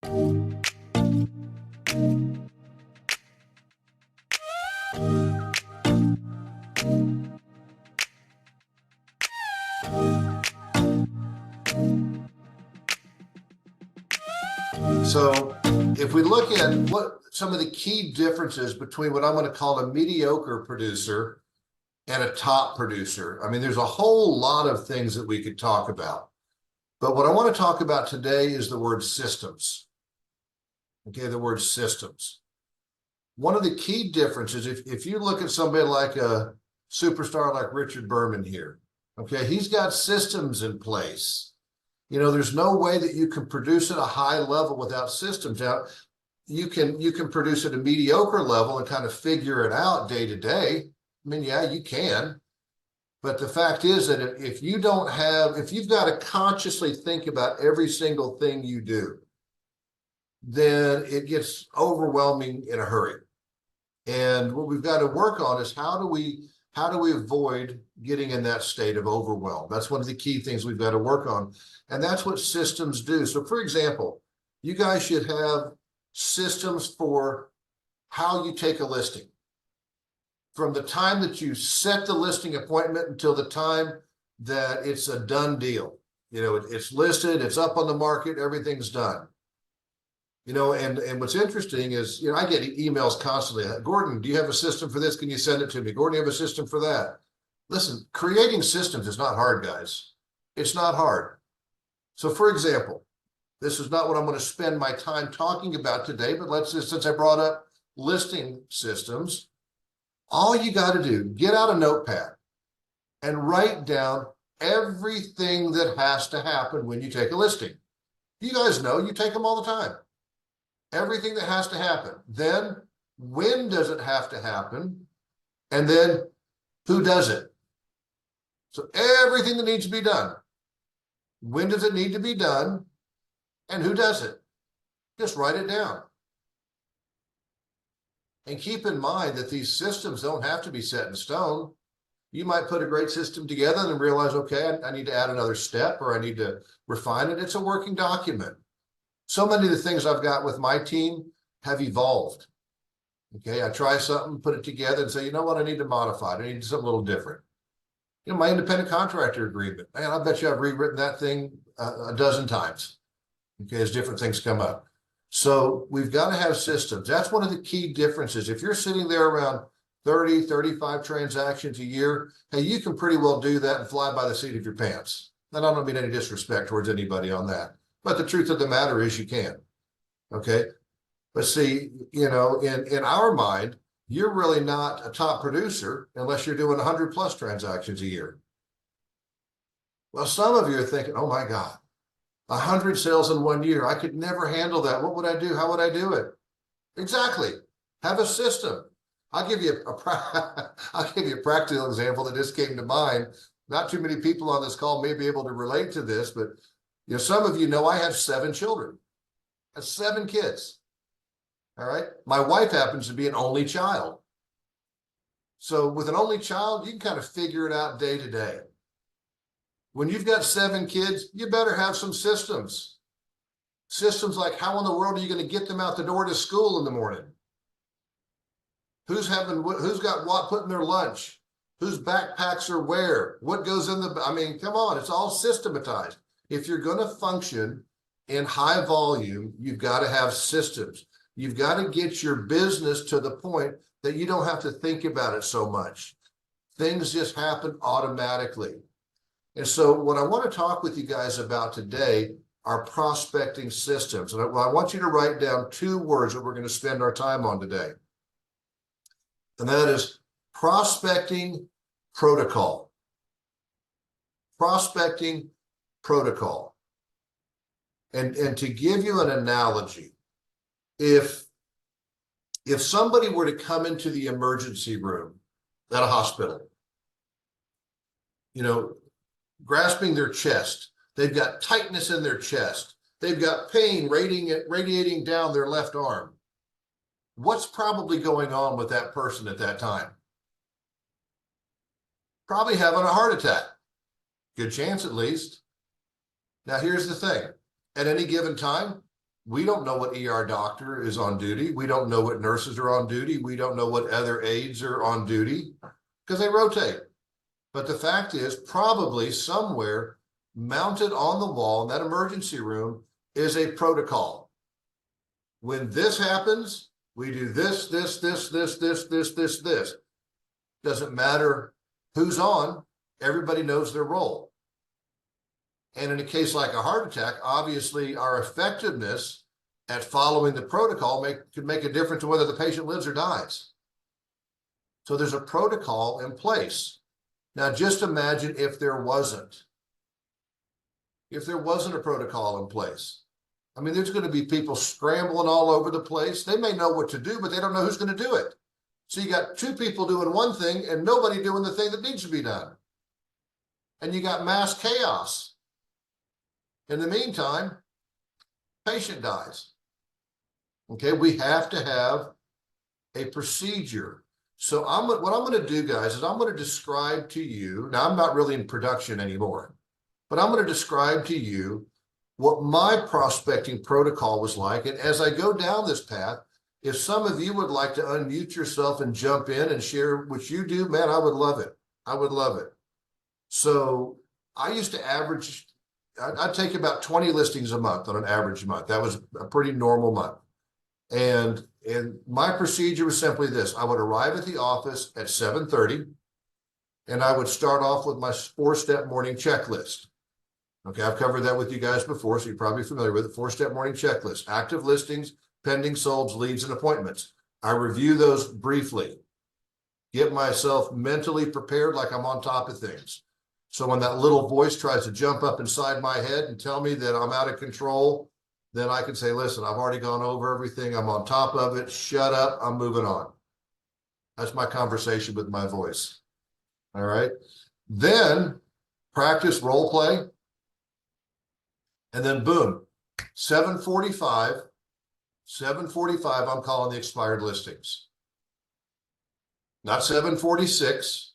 So if we look at what some of the key differences between what I'm going to call a mediocre producer and a top producer, I mean, there's a whole lot of things that we could talk about. But what I want to talk about today is the word systems. Okay, the word systems. One of the key differences, if you look at somebody like a superstar like Richard Berman here, okay, he's got systems in place. You know, there's no way that you can produce at a high level without systems. Now, you can produce at a mediocre level and kind of figure it out day to day. I mean, yeah, you can. But the fact is that if you've got to consciously think about every single thing you do, then it gets overwhelming in a hurry. And what we've got to work on is how do we avoid getting in that state of overwhelm? That's one of the key things we've got to work on. And that's what systems do. So for example, you guys should have systems for how you take a listing. From the time that you set the listing appointment until the time that it's a done deal. You know, it's listed, it's up on the market, everything's done. You know, and what's interesting is, you know, I get emails constantly. Gordon, do you have a system for this? Can you send it to me? Gordon, do you have a system for that? Listen, creating systems is not hard, guys. It's not hard. So for example, this is not what I'm going to spend my time talking about today, but let's just, since I brought up listing systems, all you got to do, get out a notepad and write down everything that has to happen when you take a listing. You guys know you take them all the time. Everything that has to happen. Then when does it have to happen? And then who does it? So everything that needs to be done. When does it need to be done? And who does it? Just write it down. And keep in mind that these systems don't have to be set in stone. You might put a great system together and realize, okay, I need to add another step or I need to refine it. It's a working document. So many of the things I've got with my team have evolved. Okay, I try something, put it together and say, you know what, I need to modify it. I need something a little different. You know, my independent contractor agreement, man, I bet you I've rewritten that thing a dozen times. Okay, as different things come up. So we've got to have systems. That's one of the key differences. If you're sitting there around 30, 35 transactions a year, hey, you can pretty well do that and fly by the seat of your pants. And I don't mean any disrespect towards anybody on that. But the truth of the matter is you can. Okay. But see, you know, in our mind, you're really not a top producer unless you're doing 100 plus transactions a year. Well, some of you are thinking, oh my God, 100 sales in 1 year. I could never handle that. What would I do? How would I do it? Exactly. Have a system. I'll give you a practical example that just came to mind. Not too many people on this call may be able to relate to this, but you know, some of you know I have 7 children. That's 7 kids. All right. My wife happens to be an only child. So with an only child, you can kind of figure it out day to day. When you've got 7 kids, you better have some systems. Systems like how in the world are you going to get them out the door to school in the morning? Who's got what put in their lunch? Whose backpacks are where? What goes in the, I mean, come on, it's all systematized. If you're going to function in high volume, you've got to have systems. You've got to get your business to the point that you don't have to think about it so much. Things just happen automatically. And so what I want to talk with you guys about today are prospecting systems. And I want you to write down 2 words that we're going to spend our time on today. And that is prospecting protocol. Prospecting protocol. And to give you an analogy, if somebody were to come into the emergency room at a hospital, you know, grasping their chest, they've got tightness in their chest, they've got pain radiating down their left arm. What's probably going on with that person at that time? Probably having a heart attack. Good chance at least. Now here's the thing. At any given time, We don't know what ER doctor is on duty. We don't know what nurses are on duty. We don't know what other aides are on duty because they rotate. But the fact is, probably somewhere mounted on the wall in that emergency room is a protocol. When this happens, we do this. Doesn't matter who's on, everybody knows their role. And in a case like a heart attack, obviously our effectiveness at following the protocol could make a difference to whether the patient lives or dies. So there's a protocol in place. Now, just imagine if there wasn't. If there wasn't a protocol in place. I mean, there's going to be people scrambling all over the place. They may know what to do, but they don't know who's going to do it. So you got two people doing one thing and nobody doing the thing that needs to be done. And you got mass chaos. In the meantime, patient dies. Okay, we have to have a procedure. So what I'm going to do, guys, is I'm going to describe to you, now I'm not really in production anymore, but I'm going to describe to you what my prospecting protocol was like. And as I go down this path, if some of you would like to unmute yourself and jump in and share what you do, man, I would love it. I would love it. So I used to average, I'd take about 20 listings a month on an average month. That was a pretty normal month. And my procedure was simply this. I would arrive at the office at 7:30 and I would start off with my 4-step morning checklist. Okay, I've covered that with you guys before, so you're probably familiar with it. 4-step morning checklist, active listings, pending solds, leads, and appointments. I review those briefly, get myself mentally prepared like I'm on top of things. So when that little voice tries to jump up inside my head and tell me that I'm out of control, then I can say, listen, I've already gone over everything. I'm on top of it. Shut up. I'm moving on. That's my conversation with my voice. All right. Then practice role play. And then boom, 7:45, I'm calling the expired listings. Not 7:46.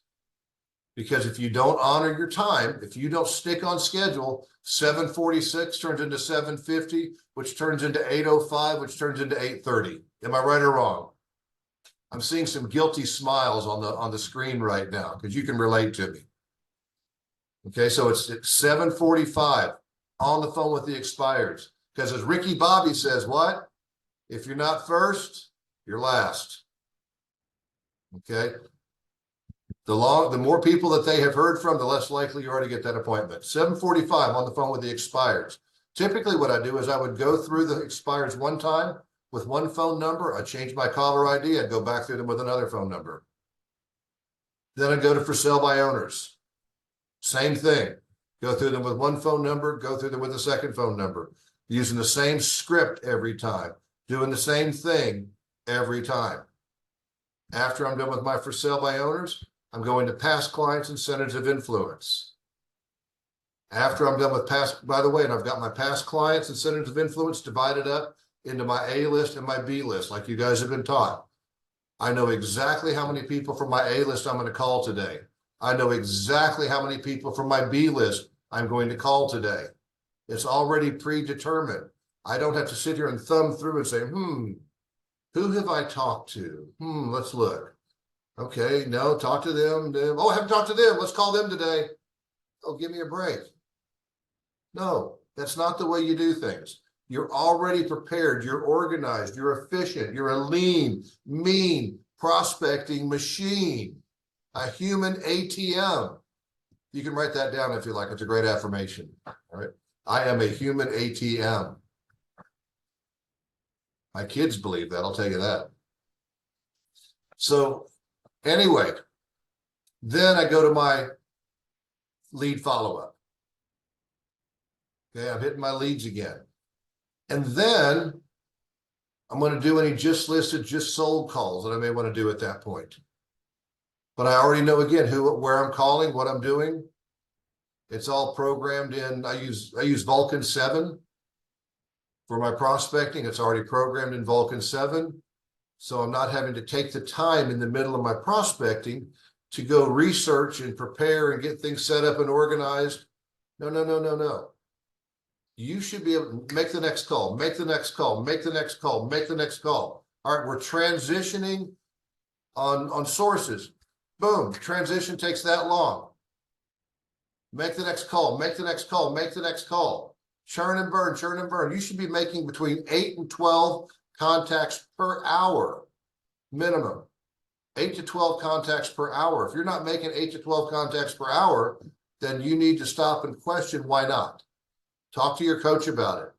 Because if you don't honor your time, if you don't stick on schedule, 7:46 turns into 7:50, which turns into 8:05, which turns into 8:30. Am I right or wrong? I'm seeing some guilty smiles on the screen right now because you can relate to me. Okay, so it's 7:45 on the phone with the expireds. Because as Ricky Bobby says, what? If you're not first, you're last. Okay. The more people that they have heard from, the less likely you are to get that appointment. 7:45 on the phone with the expireds. Typically what I do is I would go through the expireds one time with one phone number. I'd change my caller ID. I'd go back through them with another phone number. Then I'd go to for sale by owners. Same thing. Go through them with one phone number, go through them with a second phone number. Using the same script every time. Doing the same thing every time. After I'm done with my for sale by owners, I'm going to past clients and centers of influence. After I'm done with past, by the way, and I've got my past clients and centers of influence divided up into my A list and my B list, like you guys have been taught. I know exactly how many people from my A list I'm going to call today. I know exactly how many people from my B list I'm going to call today. It's already predetermined. I don't have to sit here and thumb through and say, who have I talked to? Let's look. Okay, no, talk to them. Oh, I haven't talked to them. Let's call them today. Oh, give me a break. No, that's not the way you do things. You're already prepared. You're organized. You're efficient. You're a lean, mean prospecting machine, a human ATM. You can write that down if you like. It's a great affirmation. All right. I am a human ATM. My kids believe that. I'll tell you that. So anyway, then I go to my lead follow-up. Okay, I'm hitting my leads again. And then I'm going to do any just listed, just sold calls that I may want to do at that point. But I already know again where I'm calling, what I'm doing. It's all programmed in. I use Vulcan 7 for my prospecting. It's already programmed in Vulcan 7. So I'm not having to take the time in the middle of my prospecting to go research and prepare and get things set up and organized. No. you should be able to make the next call, make the next call, make the next call, make the next call. All right, we're transitioning on sources. Boom, transition takes that long. Make the next call, make the next call, make the next call. Churn and burn, churn and burn. You should be making between 8 and 12 contacts per hour, minimum. 8 to 12 contacts per hour. If you're not making 8 to 12 contacts per hour, then you need to stop and question why not. Talk to your coach about it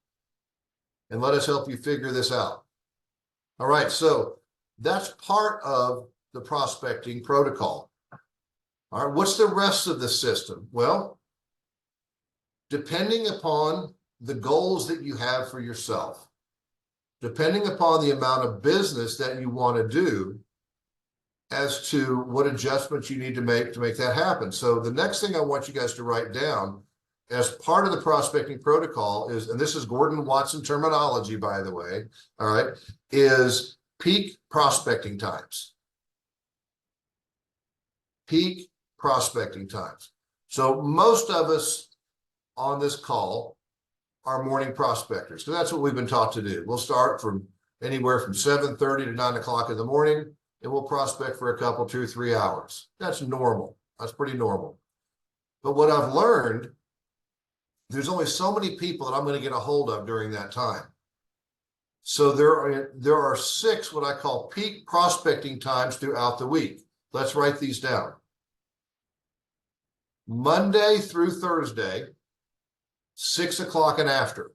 and let us help you figure this out. All right, so that's part of the prospecting protocol. All right, what's the rest of the system? Well, depending upon the goals that you have for yourself, depending upon the amount of business that you want to do, as to what adjustments you need to make that happen. So the next thing I want you guys to write down as part of the prospecting protocol is, and this is Gordon Watson terminology, by the way, all right, is peak prospecting times. Peak prospecting times. So most of us on this call are morning prospectors, because that's what we've been taught to do. We'll start from anywhere from 7:30 to 9 o'clock in the morning, and we'll prospect for a couple, 2 or 3 hours. That's normal. That's pretty normal. But what I've learned, there's only so many people that I'm going to get a hold of during that time. So there are 6 what I call peak prospecting times throughout the week. Let's write these down. Monday through Thursday, 6 o'clock and after.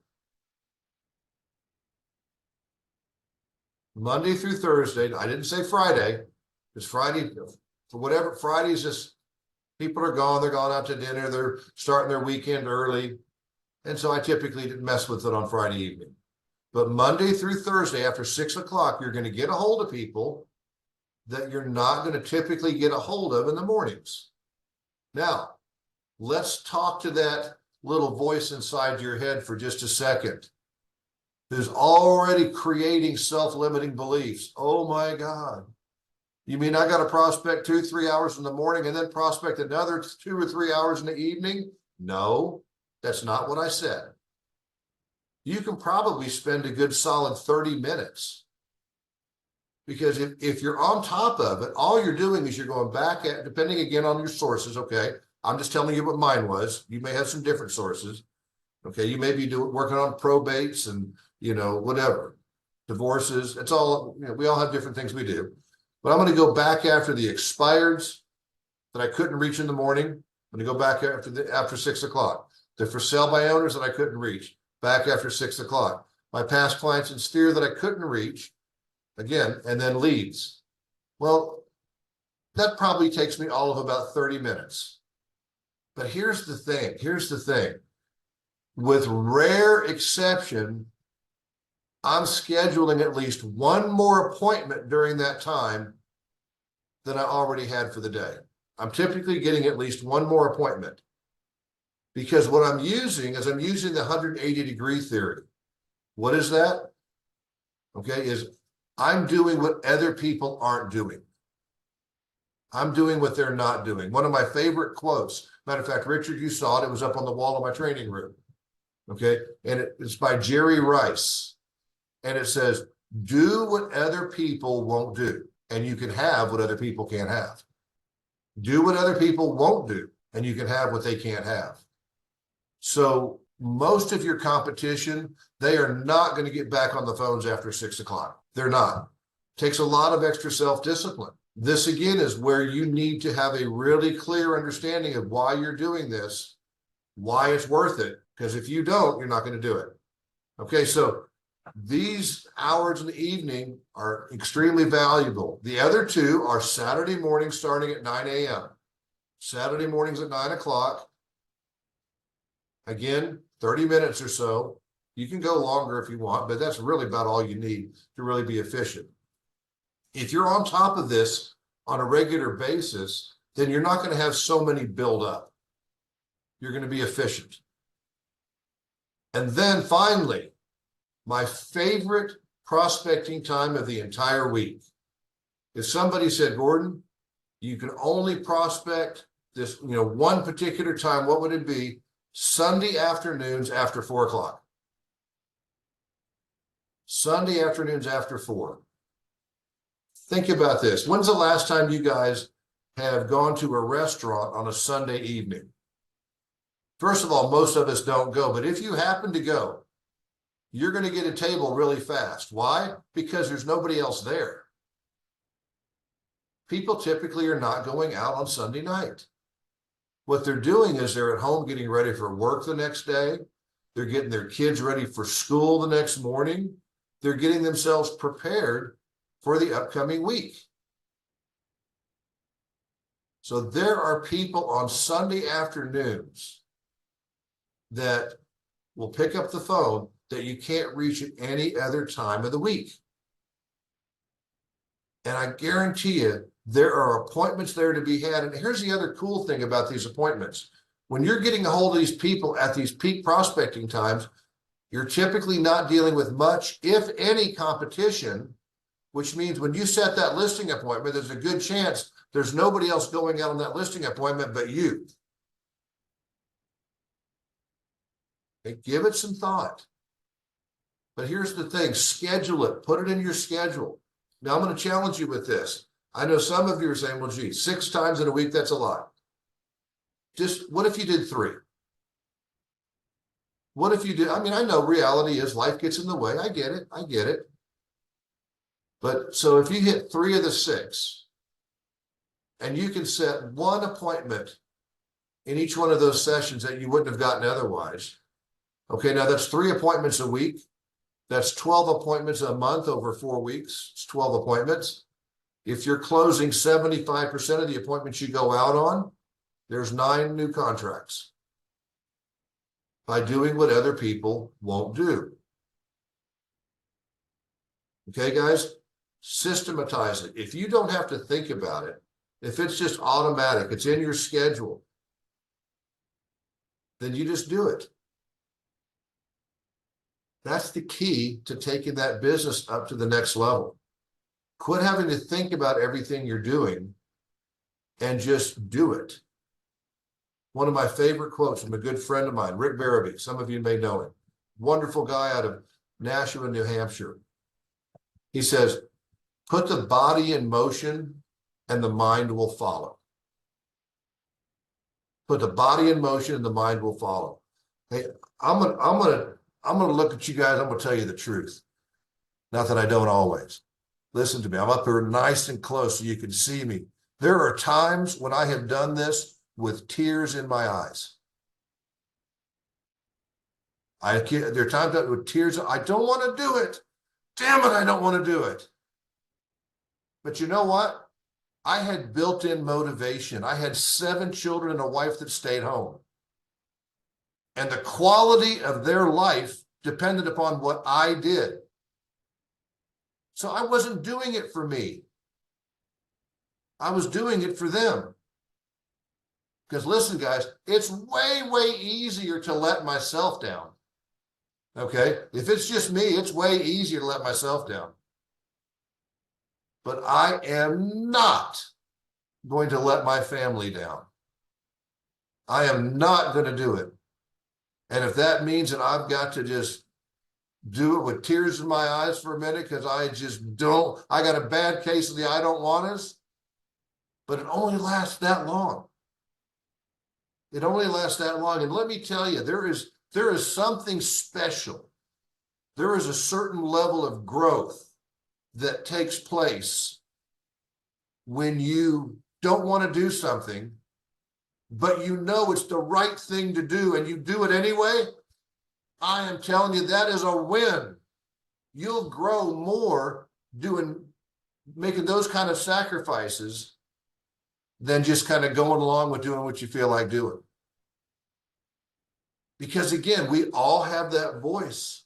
Monday through Thursday. I didn't say Friday, because Friday, for whatever, Friday's just, people are gone, they're gone out to dinner, they're starting their weekend early. And so I typically didn't mess with it on Friday evening. But Monday through Thursday after 6 o'clock, you're going to get a hold of people that you're not going to typically get a hold of in the mornings. Now, let's talk to that little voice inside your head for just a second, who's already creating self-limiting beliefs. Oh my God. You mean I got to prospect 2 or 3 hours in the morning and then prospect another 2 or 3 hours in the evening? No, that's not what I said. You can probably spend a good solid 30 minutes. Because if you're on top of it, all you're doing is you're going back at, depending again on your sources, okay? I'm just telling you what mine was. You may have some different sources. Okay, you may be working on probates and, you know, whatever, divorces. It's all, you know, we all have different things we do. But I'm going to go back after the expireds that I couldn't reach in the morning. I'm going to go back after 6 o'clock. The for sale by owners that I couldn't reach, back after 6 o'clock. My past clients in Sphere that I couldn't reach, again, and then leads. Well, that probably takes me all of about 30 minutes. But here's the thing. With rare exception, I'm scheduling at least one more appointment during that time than I already had for the day. I'm typically getting at least one more appointment, because what I'm using is the 180-degree theory. What is that? Okay, is I'm doing what other people aren't doing. I'm doing what they're not doing. One of my favorite quotes, matter of fact, Richard, you saw it, it was up on the wall of my training room. Okay, and it's by Jerry Rice. And it says, do what other people won't do, and you can have what other people can't have. Do what other people won't do, and you can have what they can't have. So most of your competition, they are not going to get back on the phones after 6 o'clock. They're not. It takes a lot of extra self-discipline. This again is where you need to have a really clear understanding of why you're doing this, why it's worth it. Because if you don't, you're not going to do it. Okay, so these hours in the evening are extremely valuable. The other 2 are Saturday mornings starting at 9 a.m. Saturday mornings at 9 o'clock. Again, 30 minutes or so. You can go longer if you want, but that's really about all you need to really be efficient. If you're on top of this on a regular basis, then you're not going to have so many build up. You're going to be efficient. And then finally, my favorite prospecting time of the entire week. If somebody said, Gordon, you can only prospect this, one particular time, what would it be? Sunday afternoons after 4 o'clock. Sunday afternoons after 4. Think about this. When's the last time you guys have gone to a restaurant on a Sunday evening? First of all, most of us don't go, but if you happen to go, you're going to get a table really fast. Why? Because there's nobody else there. People typically are not going out on Sunday night. What they're doing is they're at home getting ready for work the next day. They're getting their kids ready for school the next morning. They're getting themselves prepared for the upcoming week. So there are people on Sunday afternoons that will pick up the phone that you can't reach at any other time of the week. And I guarantee you, there are appointments there to be had. And here's the other cool thing about these appointments. When you're getting a hold of these people at these peak prospecting times, you're typically not dealing with much, if any, competition, which means when you set that listing appointment, there's a good chance there's nobody else going out on that listing appointment but you. Okay, give it some thought. But here's the thing, schedule it, put it in your schedule. Now I'm going to challenge you with this. I know some of you are saying, well, gee, 6 times in a week, that's a lot. Just what if you did 3? What if you did? I mean, I know reality is life gets in the way. I get it. I get it. But so if you hit 3 of the 6 and you can set 1 appointment in each one of those sessions that you wouldn't have gotten otherwise. Okay, now that's 3 appointments a week. That's 12 appointments a month over 4 weeks. It's 12 appointments. If you're closing 75% of the appointments you go out on, there's 9 new contracts by doing what other people won't do. Okay, guys, systematize it. If you don't have to think about it, if it's just automatic, it's in your schedule, then you just do it. That's the key to taking that business up to the next level. Quit having to think about everything you're doing and just do it. One of my favorite quotes from a good friend of mine, Rick Barabee. Some of you may know him. Wonderful guy out of Nashua, New Hampshire. He says, put the body in motion and the mind will follow. Put the body in motion and the mind will follow. Hey, I'm gonna look at you guys. I'm gonna tell you the truth. Not that I don't always. Listen to me. I'm up here nice and close so you can see me. There are times when I have done this with tears in my eyes. There are times with tears. I don't want to do it. Damn it, I don't want to do it. But you know what? I had built-in motivation. I had 7 children and a wife that stayed home. And the quality of their life depended upon what I did. So I wasn't doing it for me. I was doing it for them. Because listen, guys, it's way, way easier to let myself down. Okay? If it's just me, it's way easier to let myself down. But I am not going to let my family down. I am not going to do it. And if that means that I've got to just do it with tears in my eyes for a minute because I just don't, I got a bad case of the I don't want us, but it only lasts that long. It only lasts that long. And let me tell you, there is something special. There is a certain level of growth that takes place when you don't want to do something, but you know it's the right thing to do and you do it anyway. I am telling you, that is a win. You'll grow more making those kind of sacrifices than just kind of going along with doing what you feel like doing. Because again, we all have that voice.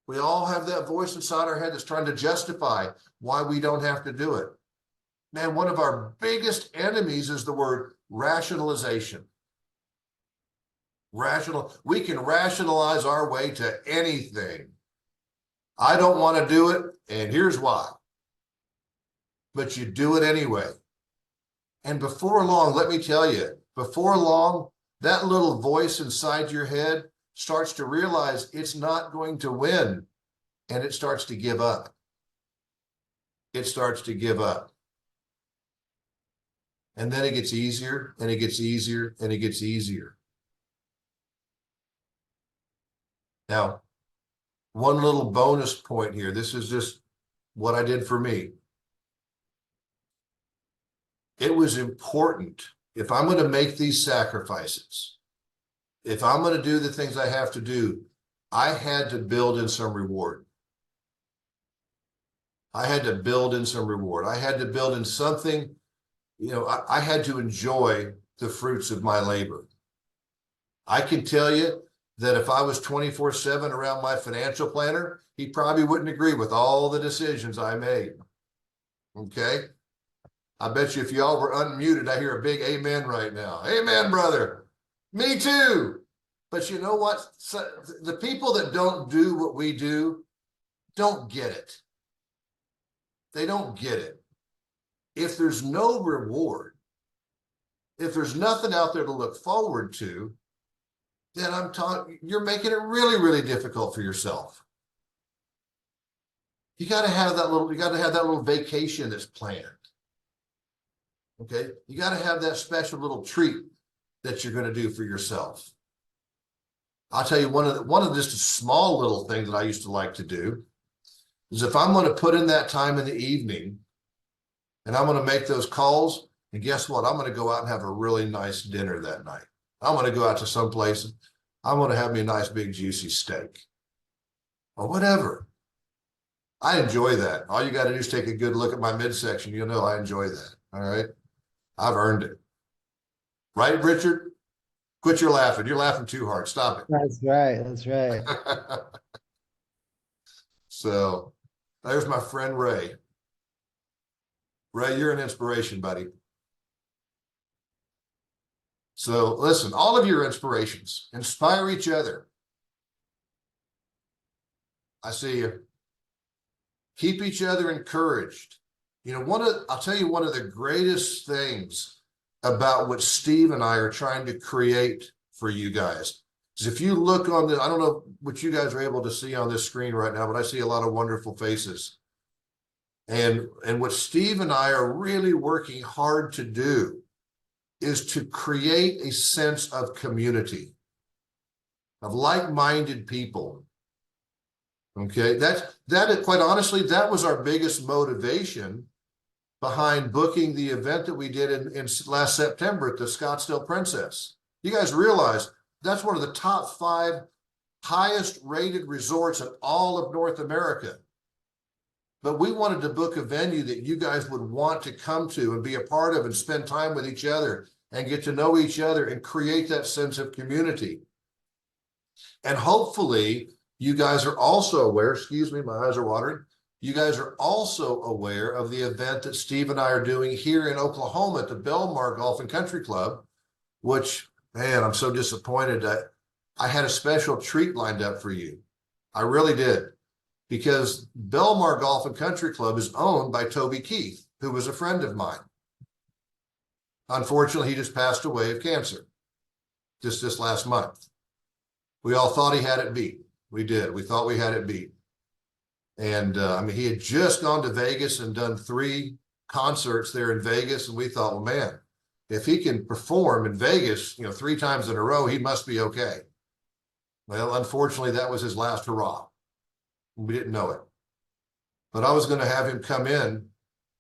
We all have that voice inside our head that's trying to justify why we don't have to do it. Man, one of our biggest enemies is the word rationalization. We can rationalize our way to anything. I don't want to do it, and here's why. But you do it anyway. And before long, let me tell you, before long, that little voice inside your head starts to realize it's not going to win, and it starts to give up. It starts to give up. And then it gets easier, and it gets easier, and it gets easier. Now, one little bonus point here. This is just what I did for me. It was important, if I'm going to make these sacrifices, if I'm going to do the things I have to do, I had to build in some reward. I had to build in some reward. I had to build in something, I had to enjoy the fruits of my labor. I can tell you that if I was 24/7 around my financial planner, he probably wouldn't agree with all the decisions I made. Okay? I bet you if y'all were unmuted, I hear a big amen right now. Amen, brother. Me too. But you know what? So the people that don't do what we do don't get it. They don't get it. If there's no reward, if there's nothing out there to look forward to, then you're making it really, really difficult for yourself. You got to have that little vacation that's planned. Okay, you got to have that special little treat that you're going to do for yourself. I'll tell you one of just a small little things that I used to like to do is if I'm going to put in that time in the evening and I'm going to make those calls, and guess what? I'm going to go out and have a really nice dinner that night. I'm going to go out to some place. I'm going to have me a nice big juicy steak or whatever. I enjoy that. All you got to do is take a good look at my midsection. You'll know I enjoy that. All right. I've earned it. Right, Richard? Quit your laughing. You're laughing too hard. Stop it. That's right. That's right. So there's my friend Ray. Ray, you're an inspiration, buddy. So listen, all of your inspirations, inspire each other. I see you. Keep each other encouraged. I'll tell you one of the greatest things about what Steve and I are trying to create for you guys is if you look on I don't know what you guys are able to see on this screen right now, but I see a lot of wonderful faces. And what Steve and I are really working hard to do is to create a sense of community, of like-minded people. Okay, that quite honestly, that was our biggest motivation behind booking the event that we did in last September at the Scottsdale Princess. You guys realize that's one of the top 5 highest rated resorts in all of North America. But we wanted to book a venue that you guys would want to come to and be a part of and spend time with each other and get to know each other and create that sense of community. And hopefully you guys are also aware, excuse me, my eyes are watering. You guys are also aware of the event that Steve and I are doing here in Oklahoma at the Belmar Golf and Country Club, which, man, I'm so disappointed that I had a special treat lined up for you. I really did, because Belmar Golf and Country Club is owned by Toby Keith, who was a friend of mine. Unfortunately, he just passed away of cancer just this last month. We all thought he had it beat. We did. We thought we had it beat. And he had just gone to Vegas and done 3 concerts there in Vegas. And we thought, well, man, if he can perform in Vegas, 3 times in a row, he must be okay. Well, unfortunately, that was his last hurrah. We didn't know it. But I was going to have him come in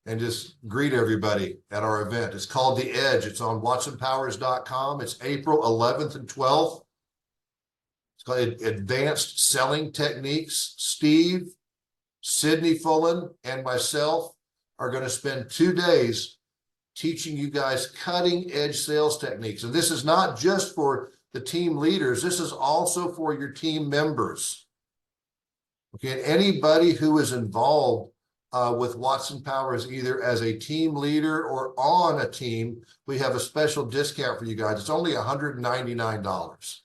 and just greet everybody at our event. It's called The Edge. It's on watsonpowers.com. It's April 11th and 12th. It's called Advanced Selling Techniques. Steve, Sydney Fullen, and myself are going to spend 2 days teaching you guys cutting edge sales techniques. And this is not just for the team leaders. This is also for your team members. Okay, and anybody who is involved with Watson Powers, either as a team leader or on a team, we have a special discount for you guys. It's only $199.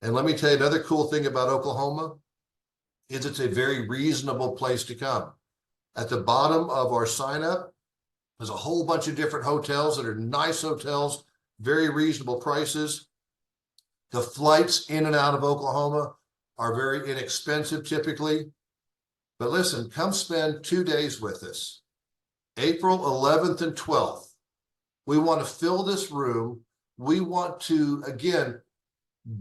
And let me tell you another cool thing about Oklahoma is it's a very reasonable place to come. At the bottom of our sign up, there's a whole bunch of different hotels that are nice hotels, very reasonable prices. The flights in and out of Oklahoma are very inexpensive typically. But listen, come spend 2 days with us. April 11th and 12th. We want to fill this room. We want to, again,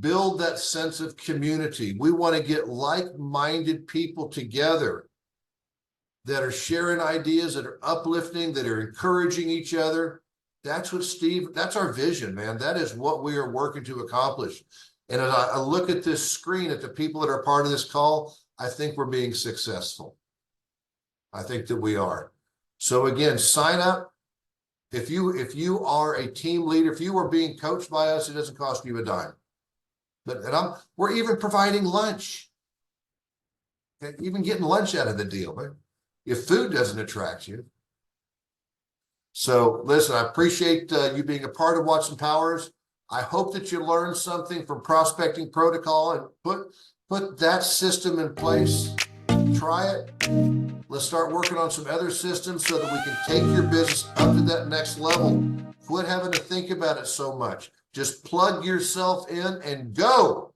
build that sense of community. We want to get like-minded people together that are sharing ideas, that are uplifting, that are encouraging each other. That's what that's our vision, man. That is what we are working to accomplish. And as I look at this screen, at the people that are part of this call, I think we're being successful. I think that we are. So again, sign up. If you are a team leader, if you are being coached by us, it doesn't cost you a dime. We're even providing lunch. Even getting lunch out of the deal, right? If food doesn't attract you. So listen, I appreciate you being a part of Watson Powers. I hope that you learned something from prospecting protocol and put that system in place. Try it. Let's start working on some other systems so that we can take your business up to that next level. Quit having to think about it so much. Just plug yourself in and go.